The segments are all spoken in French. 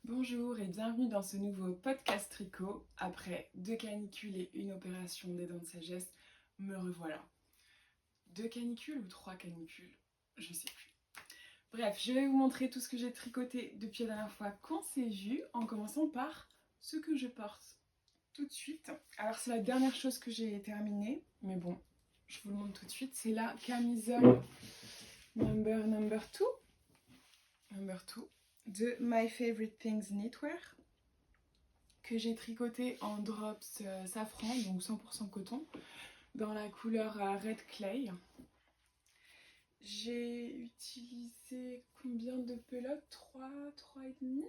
Bonjour et bienvenue dans ce nouveau podcast tricot. Après 2 canicules et une opération des dents de sagesse, me revoilà. 2 canicules ou 3 canicules? Je sais plus. Bref, je vais vous montrer tout ce que j'ai tricoté depuis la dernière fois qu'on s'est vu, en commençant par ce que je porte tout de suite. Alors c'est la dernière chose que j'ai terminée, mais bon, je vous le montre tout de suite. C'est la camisole number 2 de My Favorite Things Knitwear, que j'ai tricoté en drops safran, donc 100% coton, dans la couleur Red Clay. J'ai utilisé combien de pelotes? 3 et demi.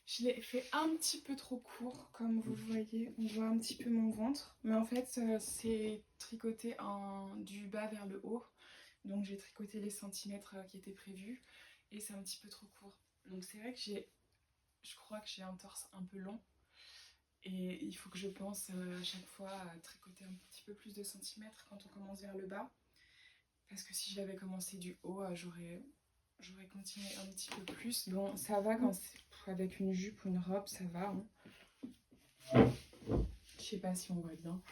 Je l'ai fait un petit peu trop court, comme vous le voyez, on voit un petit peu mon ventre. Mais en fait, c'est tricoté du bas vers le haut. Donc j'ai tricoté les centimètres qui étaient prévus. Et c'est un petit peu trop court. Donc c'est vrai que je crois que j'ai un torse un peu long. Et il faut que je pense à chaque fois à tricoter un petit peu plus de centimètres quand on commence vers le bas. Parce que si j'avais commencé du haut, j'aurais continué un petit peu plus. Bon, ça va quand c'est avec une jupe ou une robe, ça va. Hein. Je sais pas si on voit bien.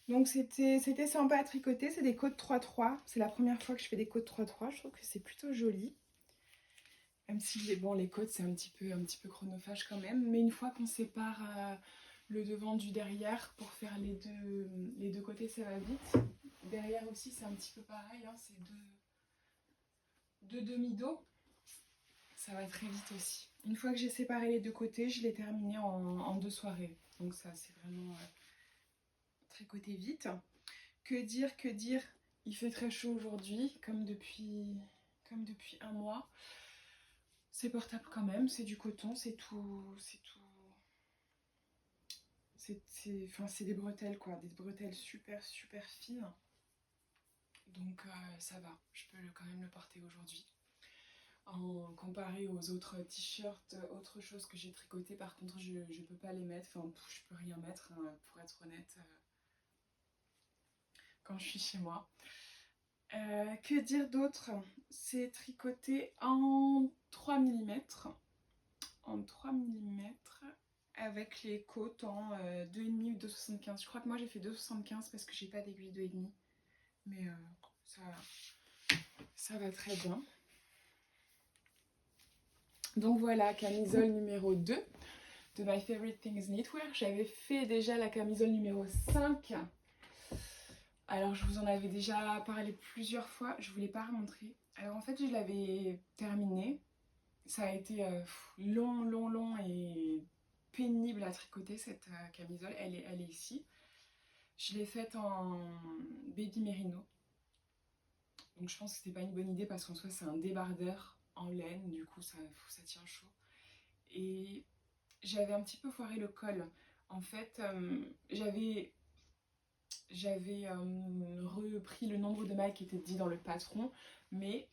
Donc c'était sympa à tricoter. C'est des côtes 3-3. C'est la première fois que je fais des côtes 3-3. Je trouve que c'est plutôt joli. Même si les côtes c'est un petit peu chronophage quand même. Mais une fois qu'on sépare le devant du derrière pour faire les deux côtés, ça va vite. Derrière aussi c'est un petit peu pareil. Hein, c'est deux demi-dos. Ça va très vite aussi. Une fois que j'ai séparé les deux côtés, je l'ai terminé en 2 soirées. Donc ça c'est vraiment tricoté vite. Que dire, il fait très chaud aujourd'hui, comme depuis un mois. C'est portable quand même, c'est du coton, c'est des bretelles quoi, des bretelles super fines. Donc ça va, je peux quand même le porter aujourd'hui. En comparé aux autres t-shirts, autre chose que j'ai tricoté, par contre je peux pas les mettre, je peux rien mettre hein, pour être honnête, quand je suis chez moi. Que dire d'autre? C'est tricoté en 3 mm. En 3 mm avec les côtes en 2,5 ou 2,75. Je crois que moi j'ai fait 2,75 parce que j'ai pas d'aiguille 2,5. Mais ça va très bien. Donc voilà, camisole numéro 2 de My Favorite Things Knitwear. J'avais fait déjà la camisole numéro 5. Alors je vous en avais déjà parlé plusieurs fois, je ne vous l'ai pas remontré. Alors en fait je l'avais terminée. Ça a été long et pénible à tricoter cette camisole. Elle est ici. Je l'ai faite en baby merino. Donc je pense que c'était pas une bonne idée parce qu'en soi c'est un débardeur en laine. Du coup ça tient chaud. Et j'avais un petit peu foiré le col. En fait j'avais repris le nombre de mailles qui était dit dans le patron. Mais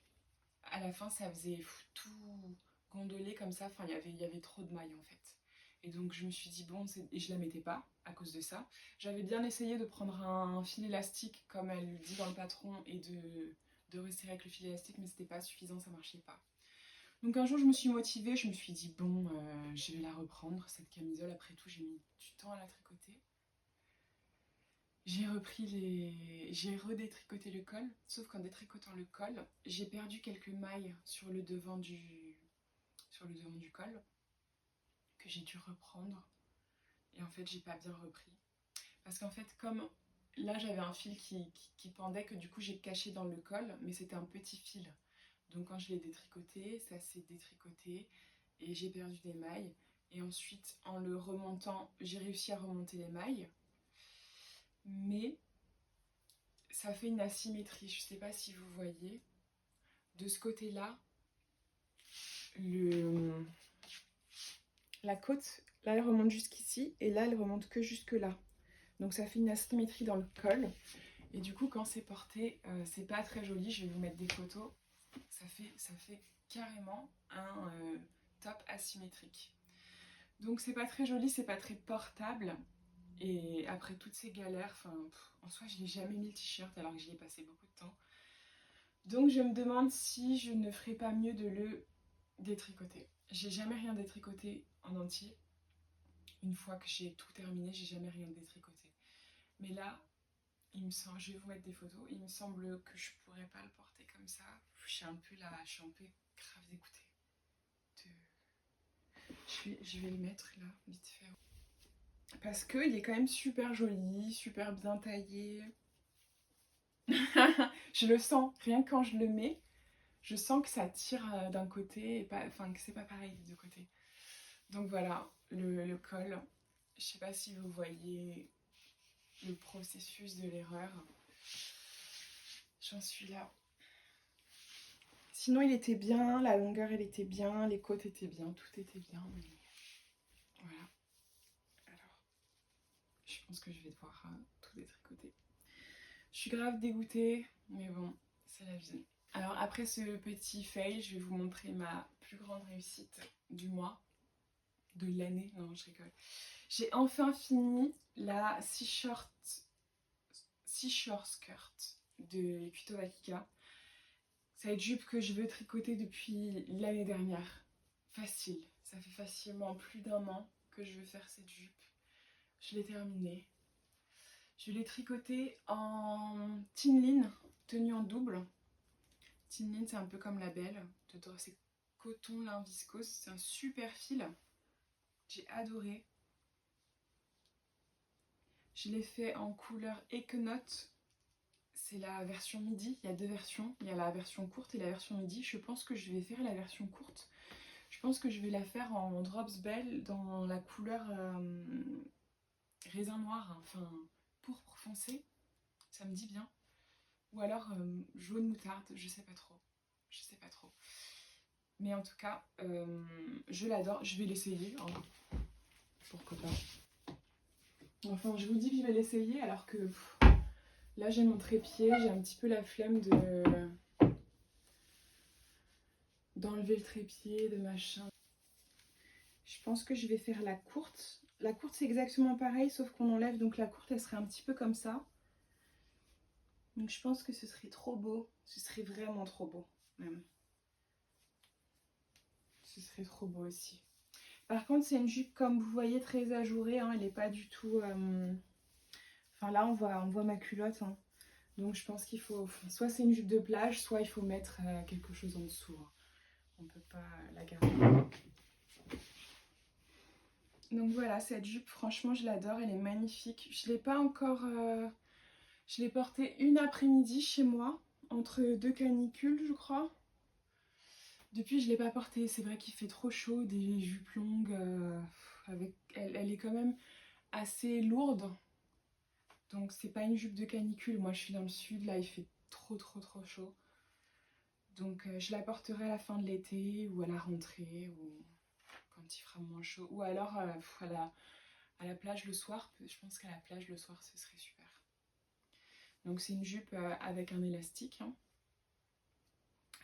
à la fin ça faisait tout gondolé comme ça. Enfin il y avait trop de mailles en fait. Et donc je me suis dit bon, et je la mettais pas à cause de ça. J'avais bien essayé de prendre un fil élastique comme elle le dit dans le patron et de resserrer avec le fil élastique, mais c'était pas suffisant, ça marchait pas. Donc un jour je me suis motivée, je me suis dit bon, je vais la reprendre cette camisole. Après tout j'ai mis du temps à la tricoter. J'ai redétricoté le col, sauf qu'en détricotant le col, j'ai perdu quelques mailles sur le devant du col que j'ai dû reprendre. Et en fait, j'ai pas bien repris. Parce qu'en fait, comme là, j'avais un fil qui pendait, que du coup, j'ai caché dans le col, mais c'était un petit fil. Donc quand je l'ai détricoté, ça s'est détricoté et j'ai perdu des mailles. Et ensuite, en le remontant, j'ai réussi à remonter les mailles. Mais ça fait une asymétrie. Je sais pas si vous voyez. De ce côté-là, la côte, là, elle remonte jusqu'ici et là, elle remonte que jusque-là. Donc ça fait une asymétrie dans le col. Et du coup, quand c'est porté, c'est pas très joli. Je vais vous mettre des photos. Ça fait carrément un top asymétrique. Donc c'est pas très joli, c'est pas très portable. Et après toutes ces galères, en soi, je n'ai jamais mis le t-shirt alors que j'y ai passé beaucoup de temps. Donc je me demande si je ne ferais pas mieux de le détricoter. J'ai jamais rien détricoté en entier. Une fois que j'ai tout terminé, j'ai jamais rien détricoté. Mais là, il me semble, je vais vous mettre des photos, il me semble que je pourrais pas le porter comme ça. Je suis un peu grave dégoûtée. Je vais le mettre là, vite fait. Parce qu'il est quand même super joli, super bien taillé. Je le sens, rien que quand je le mets, je sens que ça tire d'un côté et pas, enfin que c'est pas pareil des deux côtés. Donc voilà, le col. Je sais pas si vous voyez le processus de l'erreur. J'en suis là. Sinon il était bien, la longueur elle était bien, les côtes étaient bien, tout était bien. Mais voilà. Alors, je pense que je vais devoir tout détricoter. Je suis grave dégoûtée, mais bon, c'est la vie. Alors après ce petit fail, je vais vous montrer ma plus grande réussite du mois, de l'année, non je rigole. J'ai enfin fini la seashore skirt de Kuto Akika. Cette jupe que je veux tricoter depuis l'année dernière. Facile, ça fait facilement plus d'1 an que je veux faire cette jupe. Je l'ai terminée. Je l'ai tricotée en Tinline, tenue en double. Tinline, c'est un peu comme la belle. C'est coton lin viscose, c'est un super fil. J'ai adoré. Je l'ai fait en couleur Ekenote. C'est la version midi. Il y a 2 versions. Il y a la version courte et la version midi. Je pense que je vais faire la version courte. Je pense que je vais la faire en Drops Belle dans la couleur raisin noir, enfin pourpre foncé. Ça me dit bien. Ou alors jaune moutarde, je sais pas trop. Je sais pas trop. Mais en tout cas, je l'adore. Je vais l'essayer. Hein. Pourquoi pas. Enfin, je vous dis que je vais l'essayer alors que là j'ai mon trépied, j'ai un petit peu la flemme d'enlever le trépied, de machin. Je pense que je vais faire la courte. La courte c'est exactement pareil sauf qu'on enlève, donc la courte elle serait un petit peu comme ça. Donc je pense que ce serait trop beau. Ce serait vraiment trop beau même. Ce serait trop beau aussi. Par contre c'est une jupe comme vous voyez très ajourée, hein, elle n'est pas du tout... Enfin là on voit ma culotte. Hein. Donc je pense qu'il faut... Soit c'est une jupe de plage, soit il faut mettre quelque chose en dessous. Hein. On ne peut pas la garder. Donc voilà, cette jupe, franchement je l'adore, elle est magnifique. Je ne l'ai pas encore... Je l'ai portée une après-midi chez moi, entre 2 canicules je crois. Depuis, je ne l'ai pas portée. C'est vrai qu'il fait trop chaud, des jupes longues. Elle est quand même assez lourde. Donc, c'est pas une jupe de canicule. Moi, je suis dans le sud. Là, il fait trop chaud. Donc, je la porterai à la fin de l'été ou à la rentrée ou quand il fera moins chaud. Ou alors à la plage le soir. Je pense qu'à la plage le soir, ce serait super. Donc, c'est une jupe avec un élastique. Hein.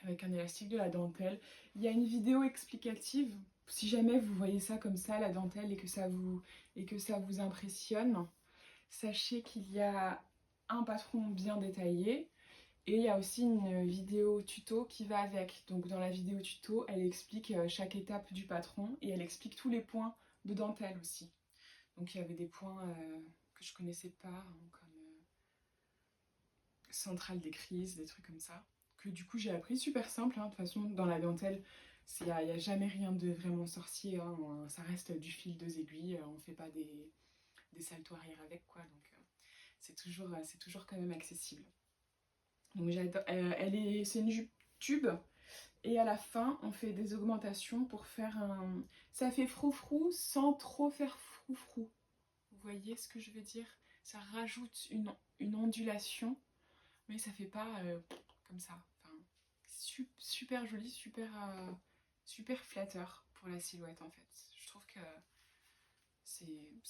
Avec un élastique de la dentelle. Il y a une vidéo explicative, si jamais vous voyez ça comme ça, la dentelle, et que ça vous impressionne, sachez qu'il y a un patron bien détaillé, et il y a aussi une vidéo tuto qui va avec. Donc dans la vidéo tuto, elle explique chaque étape du patron, et elle explique tous les points de dentelle aussi. Donc il y avait des points que je connaissais pas, hein, comme centrale des crises, des trucs comme ça. Que du coup j'ai appris super simple, hein. De toute façon dans la dentelle il n'y a jamais rien de vraiment sorcier, hein. Ça reste du fil, 2 aiguilles, on ne fait pas des saltos arrière avec quoi, donc c'est toujours quand même accessible. Donc j'adore, c'est une jupe tube et à la fin on fait des augmentations pour faire un... Ça fait froufrou sans trop faire froufrou, vous voyez ce que je veux dire? Ça rajoute une ondulation mais ça fait pas comme ça. Enfin, super joli, super flatteur pour la silhouette en fait. Je trouve que c'est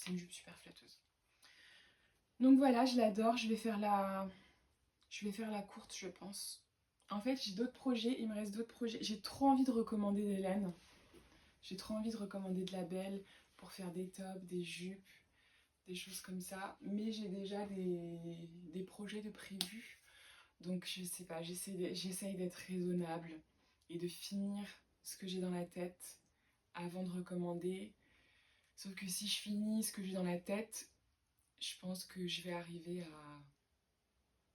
une jupe super flatteuse. Donc voilà, je l'adore. Je vais faire la courte, je pense. En fait, j'ai d'autres projets. Il me reste d'autres projets. J'ai trop envie de recommander des laines. J'ai trop envie de recommander de la belle pour faire des tops, des jupes, des choses comme ça. Mais j'ai déjà des projets de prévus. Donc je sais pas, j'essaye d'être raisonnable et de finir ce que j'ai dans la tête avant de recommander. Sauf que si je finis ce que j'ai dans la tête, je pense que je vais arriver à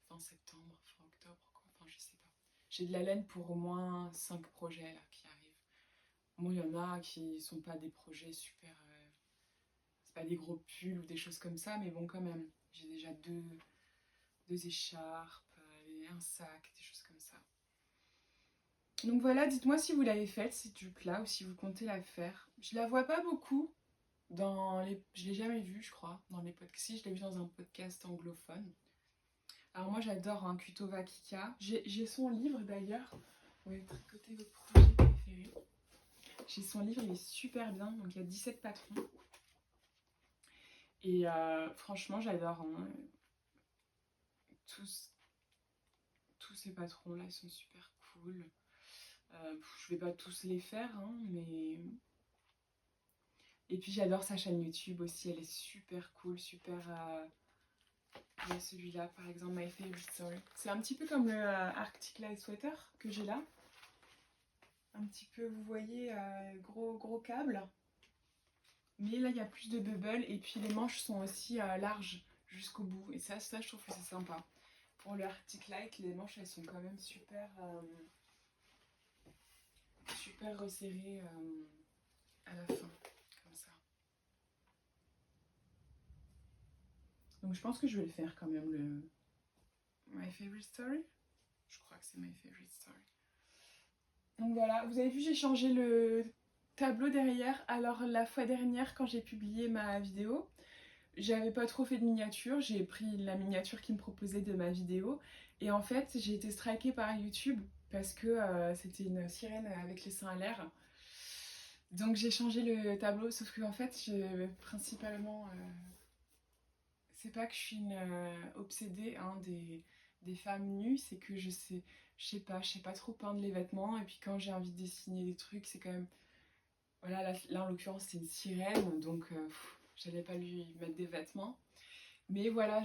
fin septembre, fin octobre, quoi. Enfin, je sais pas. J'ai de la laine pour au moins 5 projets là, qui arrivent. Bon, il y en a qui sont pas des projets super... c'est pas des gros pulls ou des choses comme ça, mais bon, quand même. J'ai déjà deux écharpes, et un sac, des choses comme ça. Donc voilà, dites-moi si vous l'avez faite, cette jupe-là, ou si vous comptez la faire. Je la vois pas beaucoup. Je l'ai jamais vue, je crois, dans les podcasts. Si, je l'ai vue dans un podcast anglophone. Alors moi, j'adore un Kutova Kika. J'ai son livre, d'ailleurs. Vous pouvez tricoter vos projets préférés. J'ai son livre, il est super bien. Donc, il y a 17 patrons. Et franchement, j'adore. Hein. Tous ces patrons-là, ils sont super cool. Je vais pas tous les faire, hein, mais... Et puis j'adore sa chaîne YouTube aussi, elle est super cool, super... Il y a celui-là, par exemple, My Favorite Story. C'est un petit peu comme le Arctic Light Sweater que j'ai là. Un petit peu, vous voyez, gros câble. Mais là, il y a plus de bubble. Et puis les manches sont aussi larges jusqu'au bout. Et ça, je trouve que c'est sympa. Pour le Arctic Light, les manches, elles sont quand même super resserrées à la fin. Comme ça. Donc je pense que je vais le faire quand même, le My Favorite Story. Je crois que c'est My Favorite Story. Donc voilà, vous avez vu, j'ai changé le tableau derrière. Alors la fois dernière, quand j'ai publié ma vidéo, j'avais pas trop fait de miniature. J'ai pris la miniature qui me proposait de ma vidéo. Et en fait, j'ai été strikée par YouTube parce que c'était une sirène avec les seins à l'air. Donc j'ai changé le tableau, sauf que en fait, principalement... c'est pas que je suis une obsédée hein, des femmes nues, c'est que je sais pas trop peindre les vêtements. Et puis quand j'ai envie de dessiner des trucs, c'est quand même... Voilà, là en l'occurrence c'est une sirène, donc j'allais pas lui mettre des vêtements. Mais voilà,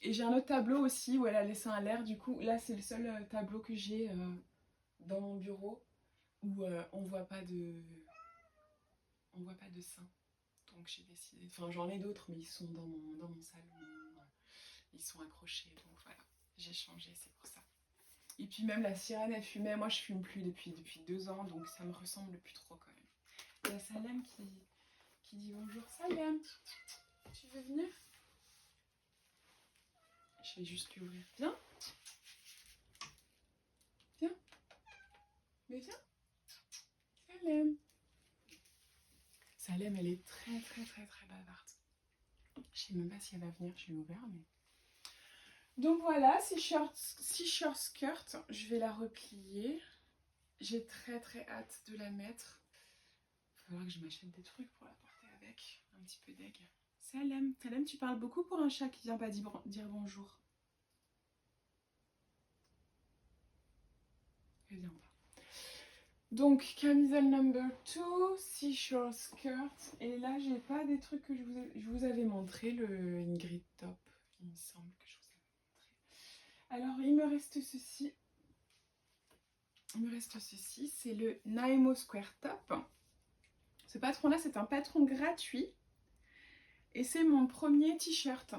Et j'ai un autre tableau aussi où elle a les seins à l'air. Du coup, là c'est le seul tableau que j'ai dans mon bureau où on voit pas de seins. Donc j'ai décidé... Enfin j'en ai d'autres, mais ils sont dans mon salon. Ils sont accrochés, donc voilà, j'ai changé, c'est pour ça. Et puis même la sirène, elle fumait. Moi, je fume plus depuis 2 ans, donc ça me ressemble plus trop quand même. Il y a Salem qui dit bonjour. Salem, tu veux venir? Je vais juste lui ouvrir. Viens. Viens. Mais viens. Salem. Salem, elle est très bavarde. Je sais même pas si elle va venir, je l'ai ouvert, mais... Donc voilà, si short skirt, je vais la replier. J'ai très hâte de la mettre. Il va falloir que je m'achète des trucs pour la porter avec. Un petit peu d'aigle. Salem, tu parles beaucoup pour un chat qui vient pas dire bonjour. Elle vient pas. Donc, camisole number 2, seashore skirt. Et là, j'ai pas des trucs que je vous avais montré, le Ingrid top. Il me semble que je vous avais montré. Alors, il me reste ceci. C'est le Naimo Square Top. Ce patron-là, c'est un patron gratuit. Et c'est mon premier t-shirt.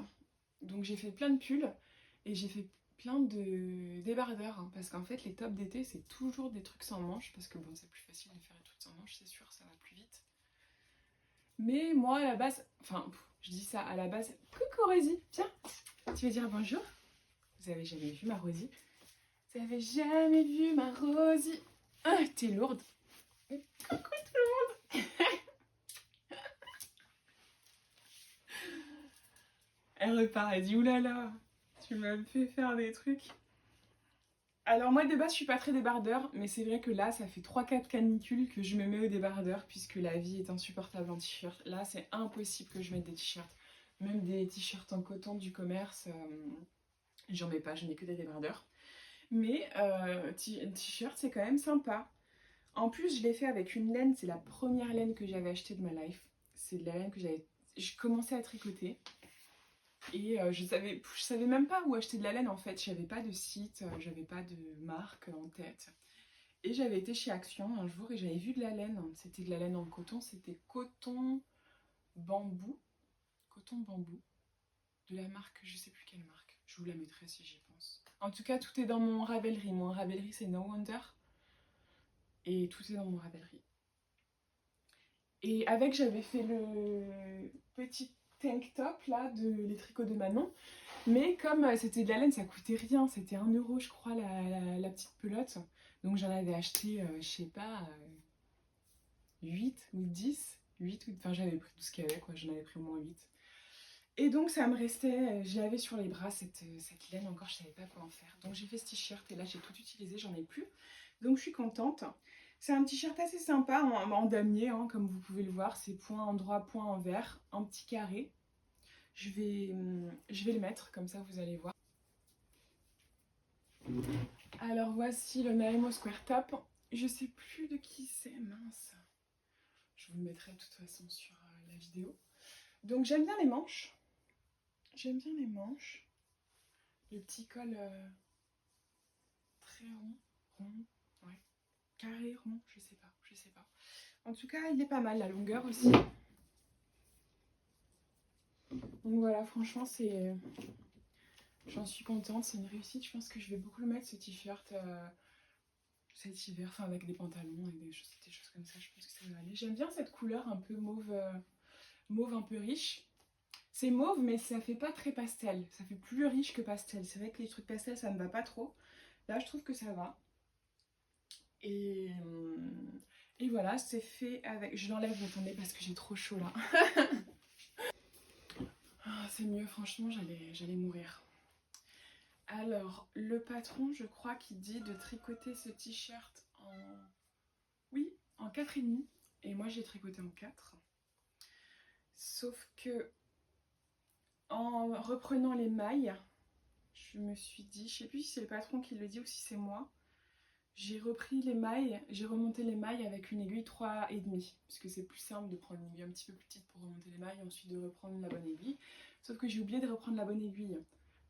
Donc j'ai fait plein de pulls et j'ai fait plein de débardeurs. Hein, parce qu'en fait, les tops d'été, c'est toujours des trucs sans manches. Parce que bon, c'est plus facile de faire des trucs sans manches, c'est sûr, ça va plus vite. Mais moi, à la base, enfin, je dis ça à la base. Coucou Rosie, viens, tu veux dire bonjour? Vous avez jamais vu ma Rosie? Vous avez jamais vu ma Rosie? Ah, t'es lourde. Coucou tout le monde. Elle repart, elle dit oulala, tu m'as fait faire des trucs. Alors moi de base je suis pas très débardeur, mais c'est vrai que là ça fait 3-4 canicules que je me mets au débardeur puisque la vie est insupportable en t-shirt. Là c'est impossible que je mette des t-shirts. Même des t-shirts en coton du commerce, j'en mets pas, je mets que des débardeurs. Mais t-shirt c'est quand même sympa. En plus je l'ai fait avec une laine, c'est la première laine que j'avais achetée de ma life. C'est de la laine que je commençais à tricoter. Et je savais même pas où acheter de la laine en fait. J'avais pas de site, j'avais pas de marque en tête. Et j'avais été chez Action un jour et j'avais vu de la laine. C'était de la laine en coton, c'était coton bambou. Coton bambou. De la marque, je sais plus quelle marque. Je vous la mettrai si j'y pense. En tout cas, tout est dans mon Ravelry. Mon Ravelry, c'est No Wonder. Et tout est dans mon Ravelry. Et avec, j'avais fait le petit tank top là, les tricots de Manon. Mais comme c'était de la laine, ça coûtait rien. C'était 1 € je crois, la petite pelote. Donc j'en avais acheté, je sais pas, 8 ou 10. 8 ou... Enfin, j'avais pris tout ce qu'il y avait, quoi. J'en avais pris au moins 8. Et donc ça me restait, j'avais sur les bras cette laine encore, je savais pas quoi en faire. Donc j'ai fait ce t-shirt et là j'ai tout utilisé, j'en ai plus. Donc je suis contente. C'est un t-shirt assez sympa en damier, hein, comme vous pouvez le voir. C'est point en droit, point en vert, un petit carré. Je vais le mettre, comme ça vous allez voir. Alors voici le Naemo Square Top. Je sais plus de qui c'est, mince. Je vous le mettrai de toute façon sur la vidéo. Donc j'aime bien les manches. J'aime bien les manches. Le petit col très rond, ouais. Carré, rond, je sais pas. En tout cas, il est pas mal, la longueur aussi. Donc voilà, franchement, j'en suis contente, c'est une réussite. Je pense que je vais beaucoup le mettre, ce t-shirt, cet hiver, enfin avec des pantalons et des choses comme ça. Je pense que ça va aller. J'aime bien cette couleur un peu mauve, mauve un peu riche. C'est mauve, mais ça fait pas très pastel. Ça fait plus riche que pastel. C'est vrai que les trucs pastel, ça ne va pas trop. Là, je trouve que ça va. Et voilà, c'est fait avec... Je l'enlève, attendez, parce que j'ai trop chaud là. Ah, c'est mieux, franchement, j'allais mourir. Alors, le patron, je crois qu'il dit de tricoter ce t-shirt en... Oui, en 4,5. Et moi, j'ai tricoté en 4. Sauf que, en reprenant les mailles, je me suis dit... Je sais plus si c'est le patron qui le dit ou si c'est moi. J'ai repris les mailles, j'ai remonté les mailles avec une aiguille 3,5. Parce que c'est plus simple de prendre une aiguille un petit peu plus petite pour remonter les mailles et ensuite de reprendre la bonne aiguille. Sauf que j'ai oublié de reprendre la bonne aiguille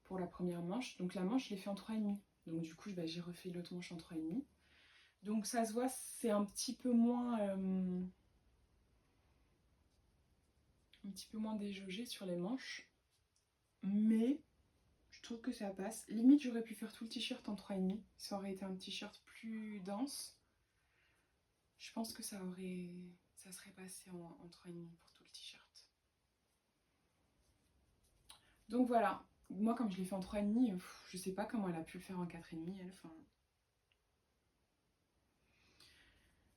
pour la première manche. Donc la manche, je l'ai fait en 3,5. Donc du coup, j'ai refait l'autre manche en 3,5. Donc ça se voit, c'est un petit peu moins... un petit peu moins déjaugé sur les manches. Mais je trouve que ça passe. Limite, j'aurais pu faire tout le t-shirt en 3,5. Ça aurait été un t-shirt plus dense. Je pense que ça serait passé en 3,5 pour tout le t-shirt. Donc voilà, moi comme je l'ai fait en 3,5, je sais pas comment elle a pu le faire en 4,5 elle. Enfin...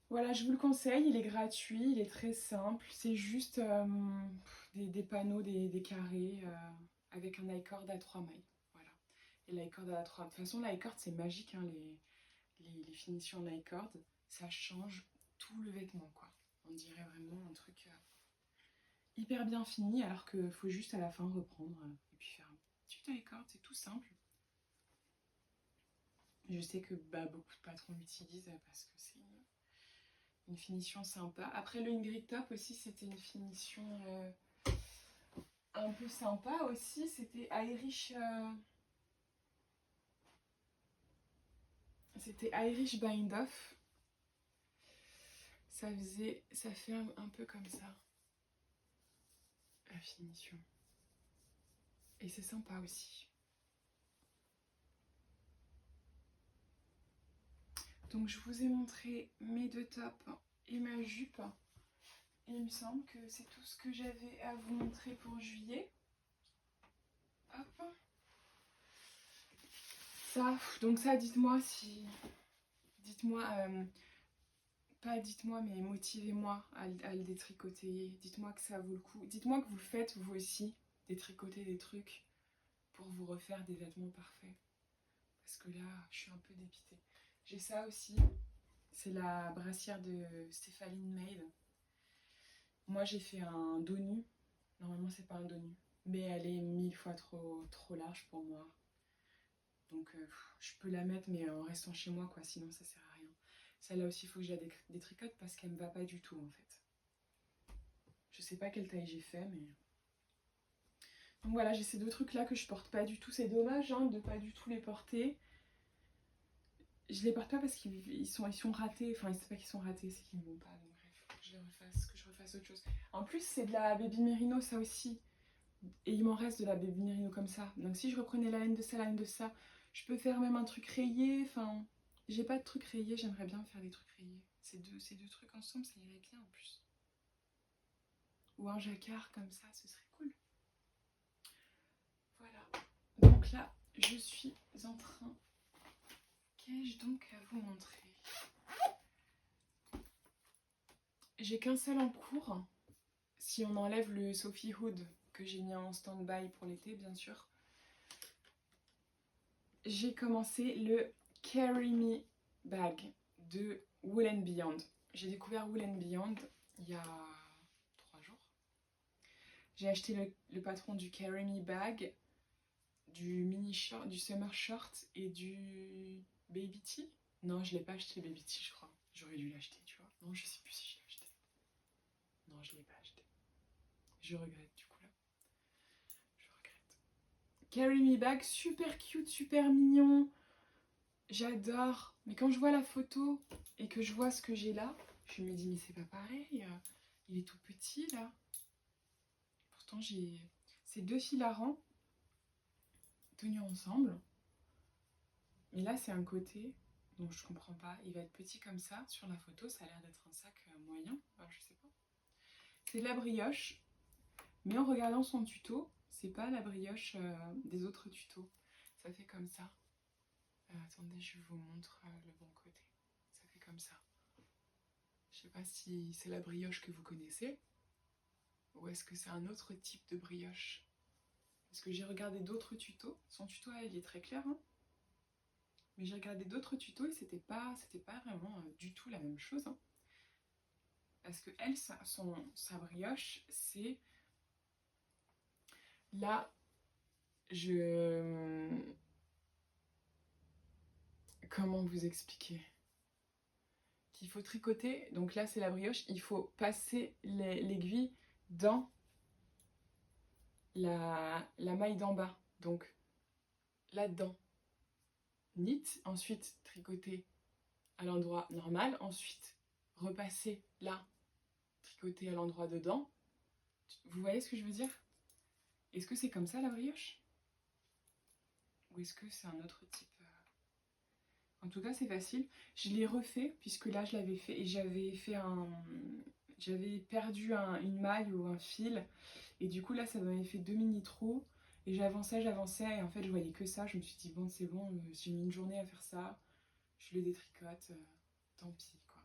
Voilà, je vous le conseille, il est gratuit, il est très simple. C'est juste des panneaux, des carrés avec un i-cord à 3 mailles. Voilà. Et l'i-cord à 3. De toute façon, l'i-cord c'est magique, hein, les finitions en i-cord, ça change tout le vêtement, quoi. On dirait vraiment un truc hyper bien fini, alors qu'il faut juste à la fin reprendre et puis faire un petit i-cord, c'est tout simple. Je sais que beaucoup de patrons l'utilisent parce que c'est une finition sympa. Après le Ingrid Top aussi, c'était une finition un peu sympa aussi. C'était Irish... C'était Irish Bind Off. Ça fait un peu comme ça, la finition. Et c'est sympa aussi. Donc je vous ai montré mes 2 tops et ma jupe. Et il me semble que c'est tout ce que j'avais à vous montrer pour juillet. Hop. Ça, donc ça, dites-moi si... Dites-moi, pas dites-moi, mais motivez-moi à le détricoter. Dites-moi que ça vaut le coup. Dites-moi que vous le faites vous aussi, détricoter des trucs pour vous refaire des vêtements parfaits. Parce que là, je suis un peu dépitée. J'ai ça aussi. C'est la brassière de Stéphanie Maid. Moi, j'ai fait un dos nu. Normalement, c'est pas un dos nu. Mais elle est 1000 fois trop large pour moi. Donc, je peux la mettre, mais en restant chez moi, quoi. Sinon, ça sert à rien. Celle-là aussi, il faut que je la détricote parce qu'elle me va pas du tout, en fait. Je sais pas quelle taille j'ai fait, mais... Donc voilà, j'ai ces 2 trucs-là que je porte pas du tout. C'est dommage, hein, de pas du tout les porter. je les porte pas parce qu'ils sont ratés. Enfin, c'est pas qu'ils sont ratés, c'est qu'ils ne vont pas. Donc bref, faut que je les refasse, que je refasse autre chose. En plus, c'est de la Baby Merino, ça aussi. Et il m'en reste de la Baby Merino comme ça. Donc si je reprenais la laine de ça, la laine de ça, je peux faire même un truc rayé. Enfin, j'ai pas de truc rayé, j'aimerais bien faire des trucs rayés. Ces deux trucs ensemble, ça irait bien en plus. Ou un jacquard comme ça, ce serait cool. Voilà. Donc là, je suis en train... Qu'ai-je donc à vous montrer? J'ai qu'un seul en cours. Si on enlève le Sophie Hood que j'ai mis en stand-by pour l'été, bien sûr. J'ai commencé le Carry Me Bag de Wool & Beyond. J'ai découvert Wool & Beyond il y a 3 jours. J'ai acheté le patron du Carry Me Bag, du mini short, du summer short et du baby tee. Non, je l'ai pas acheté le baby tee, je crois. J'aurais dû l'acheter, tu vois. Non, je sais plus si je l'ai acheté. Non, je l'ai pas acheté. Je regrette du coup là. Je regrette. Carry Me Bag, super cute, super mignon. J'adore. Mais quand je vois la photo et que je vois ce que j'ai là, je me dis mais c'est pas pareil. Il est tout petit là. Pourtant j'ai ces deux filarans tenus ensemble. Mais là c'est un côté, donc je comprends pas. Il va être petit comme ça. Sur la photo, ça a l'air d'être un sac moyen. Enfin, je sais pas. C'est de la brioche. Mais en regardant son tuto, c'est pas la brioche des autres tutos. Ça fait comme ça. Attendez, je vous montre le bon côté. Ça fait comme ça. Je sais pas si c'est la brioche que vous connaissez ou est-ce que c'est un autre type de brioche. Parce que j'ai regardé d'autres tutos. Son tuto, il est très clair, hein. Mais j'ai regardé d'autres tutos et c'était pas vraiment du tout la même chose, hein. Parce que elle, sa brioche, c'est là, comment vous expliquer? Qu'il faut tricoter. Donc là, c'est la brioche. Il faut passer l'aiguille dans la maille d'en bas. Donc là-dedans. Knit, ensuite tricoter à l'endroit normal, ensuite repasser là, tricoter à l'endroit dedans. Vous voyez ce que je veux dire? Est-ce que c'est comme ça la brioche? Ou est-ce que c'est un autre type? En tout cas, c'est facile. Je l'ai refait, puisque là, je l'avais fait, et j'avais perdu une maille ou un fil, et du coup, là, ça m'avait fait 2 mini-trous, et j'avançais, et en fait, je voyais que ça. Je me suis dit, bon, c'est bon, j'ai mis une journée à faire ça, je le détricote, tant pis, quoi.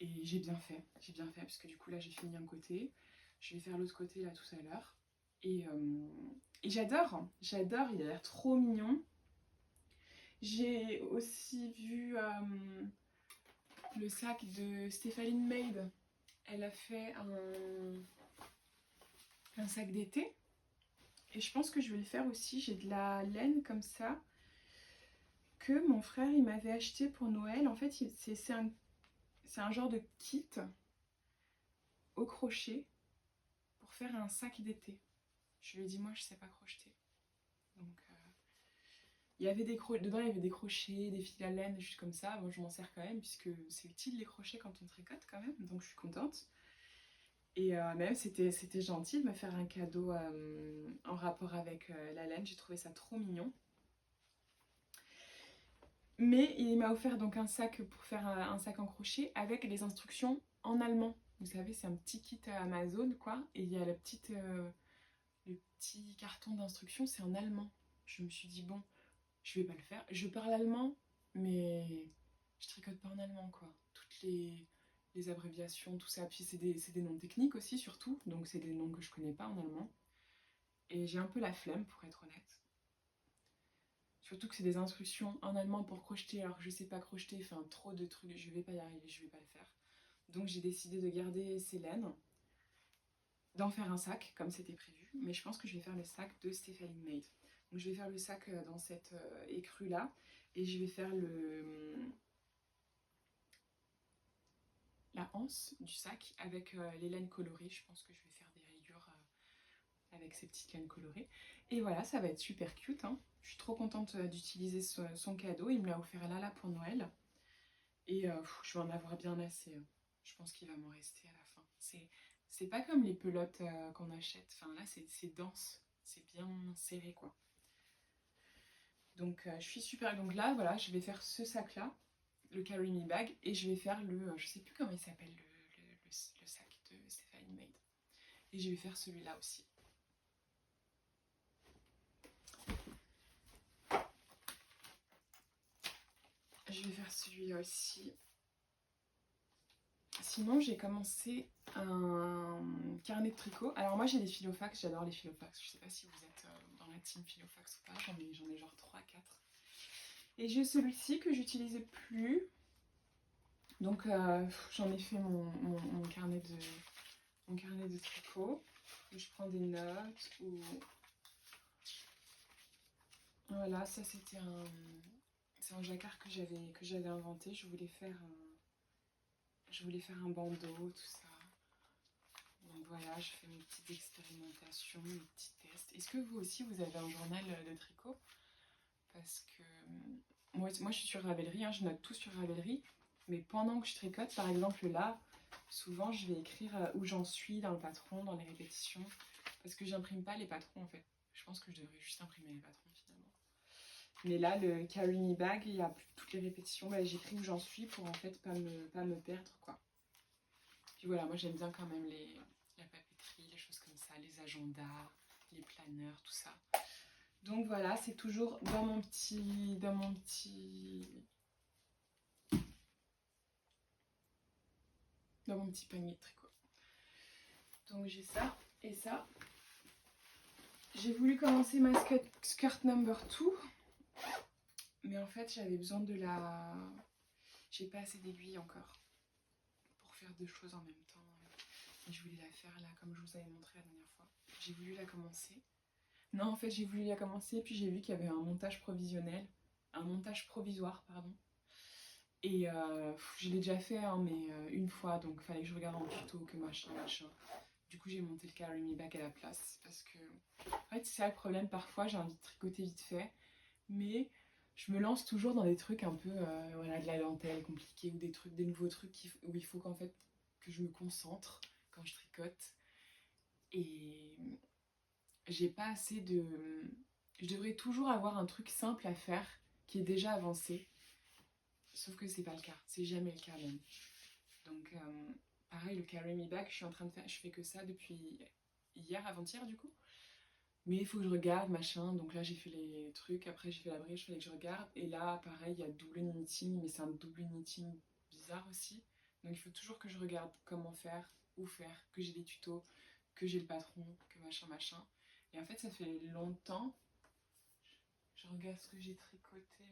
Et j'ai bien fait, parce que du coup, là, j'ai fini un côté, je vais faire l'autre côté, là, tout à l'heure. Et j'adore, il a l'air trop mignon. J'ai aussi vu le sac de Stéphanie Maid. Elle a fait un sac d'été. Et je pense que je vais le faire aussi. J'ai de la laine comme ça que mon frère il m'avait acheté pour Noël. En fait, c'est un genre de kit au crochet pour faire un sac d'été. Je lui ai dit, moi, je sais pas crocheter. Donc, il y avait dedans, il y avait des crochets, des fils à laine, des choses comme ça. Bon, je m'en sers quand même, puisque c'est utile les crochets quand on tricote quand même. Donc, je suis contente. Et même, c'était gentil de me faire un cadeau en rapport avec la laine. J'ai trouvé ça trop mignon. Mais il m'a offert donc un sac pour faire un sac en crochet avec les instructions en allemand. Vous savez, c'est un petit kit Amazon, quoi. Et il y a le petit carton d'instructions, c'est en allemand. Je me suis dit, bon, je vais pas le faire. Je parle allemand, mais je tricote pas en allemand, quoi. Toutes les abréviations, tout ça. Puis c'est des noms techniques aussi, surtout. Donc c'est des noms que je connais pas en allemand. Et j'ai un peu la flemme, pour être honnête. Surtout que c'est des instructions en allemand pour crocheter, alors que je sais pas crocheter, enfin trop de trucs, je vais pas y arriver, je vais pas le faire. Donc j'ai décidé de garder ces laines, d'en faire un sac, comme c'était prévu. Mais je pense que je vais faire le sac de Stephanie Maid. Donc je vais faire le sac dans cette écrue là, et je vais faire la anse du sac avec les laines colorées. Je pense que je vais faire des rayures avec ses petites cannes colorées. Et voilà, ça va être super cute, hein. Je suis trop contente d'utiliser son cadeau. Il me l'a offert là pour Noël. Et je vais en avoir bien assez, hein. Je pense qu'il va m'en rester à la fin. C'est pas comme les pelotes qu'on achète. Enfin là, c'est dense. C'est bien serré, quoi. Donc je suis super. Donc là, voilà, je vais faire ce sac-là, le Carry Me Bag. Et je vais faire je sais plus comment il s'appelle, le sac de Stephanie Mead. Et je vais faire celui-là aussi. Je vais faire celui-là aussi. Sinon, j'ai commencé un carnet de tricot. Alors moi, j'ai des Filofax, j'adore les Filofax. Je sais pas si vous êtes dans la team Filofax ou pas, j'en ai genre 3-4. Et j'ai celui-ci que j'utilisais plus. Donc j'en ai fait mon carnet de tricot. Où je prends des notes. Voilà, ça c'était c'est un jacquard que j'avais inventé. Je voulais faire un bandeau, tout ça. Donc voilà, je fais mes petites expérimentations, mes petits tests. Est-ce que vous aussi, vous avez un journal de tricot? Parce que moi je suis sur Ravelry, hein, je note tout sur Ravelry. Mais pendant que je tricote, par exemple là, souvent je vais écrire où j'en suis dans le patron, dans les répétitions. Parce que j'imprime pas les patrons en fait. Je pense que je devrais juste imprimer les patrons finalement. Mais là, le Carry Me Bag, il y a toutes les répétitions. Bah, j'écris où j'en suis pour en fait pas me perdre, quoi. Puis voilà, moi j'aime bien quand même la papeterie, les choses comme ça, les agendas, les planeurs, tout ça. Donc voilà, c'est toujours dans mon petit panier de tricot. Donc j'ai ça et ça. J'ai voulu commencer ma skirt number 2. Mais en fait, j'avais besoin de la... J'ai pas assez d'aiguilles encore pour faire deux choses en même temps. Et je voulais la faire là, comme je vous avais montré la dernière fois. J'ai voulu la commencer. Non, en fait, j'ai voulu la commencer, puis j'ai vu qu'il y avait un montage provisoire, pardon. Et je l'ai déjà fait, hein, mais une fois, donc il fallait que je regarde en tuto, que machin. Du coup, j'ai monté le Carry Me Bag à la place, parce que, en fait, c'est ça le problème, parfois, j'ai envie de tricoter vite fait, mais je me lance toujours dans des trucs un peu, voilà, de la dentelle compliquée, ou des nouveaux trucs où il faut qu'en fait, que je me concentre quand je tricote. Et j'ai pas assez de... Je devrais toujours avoir un truc simple à faire qui est déjà avancé. Sauf que c'est pas le cas. C'est jamais le cas même. Donc pareil, le Carry Me Back, je suis en train de faire... Je fais que ça depuis hier, avant-hier du coup. Mais il faut que je regarde, machin. Donc là, j'ai fait les trucs. Après, j'ai fait la brèche, il fallait que je regarde. Et là, pareil, il y a double knitting. Mais c'est un double knitting bizarre aussi. Donc il faut toujours que je regarde comment faire, où faire, que j'ai des tutos, que j'ai le patron, que machin. Et en fait, ça fait longtemps. Je regarde ce que j'ai tricoté,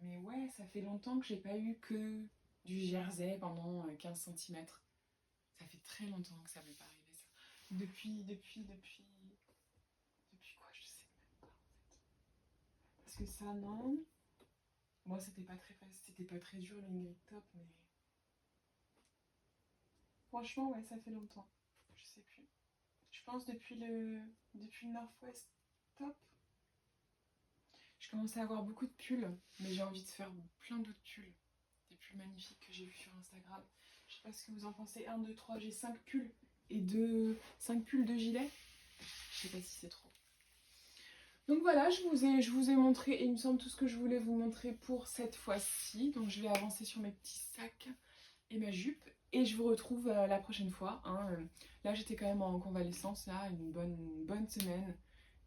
mais ouais, ça fait longtemps que j'ai pas eu que du jersey pendant 15 cm. Ça fait très longtemps que ça m'est pas arrivé ça. Depuis quoi, je sais même pas en fait. Parce que ça, non. Moi, c'était pas très facile, c'était pas très dur l'Ingrid Top, mais franchement, ouais, ça fait longtemps. Je sais plus. Je pense depuis le Northwest Top. Je commençais à avoir beaucoup de pulls, mais j'ai envie de faire plein d'autres pulls. Des pulls magnifiques que j'ai vus sur Instagram. Je sais pas ce que vous en pensez. 1, 2, 3, j'ai 5 pulls et 5 pulls de gilet. Je sais pas si c'est trop. Donc voilà, je vous ai montré, et il me semble, tout ce que je voulais vous montrer pour cette fois-ci. Donc je vais avancer sur mes petits sacs et ma jupe. Et je vous retrouve la prochaine fois, hein. Là, j'étais quand même en convalescence, là, une bonne semaine.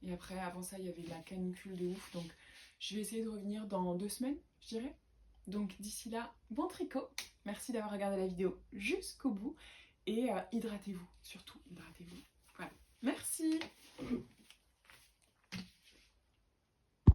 Et après, avant ça, il y avait de la canicule de ouf. Donc je vais essayer de revenir dans 2 semaines, je dirais. Donc d'ici là, bon tricot. Merci d'avoir regardé la vidéo jusqu'au bout. Et hydratez-vous, surtout hydratez-vous. Voilà. Merci.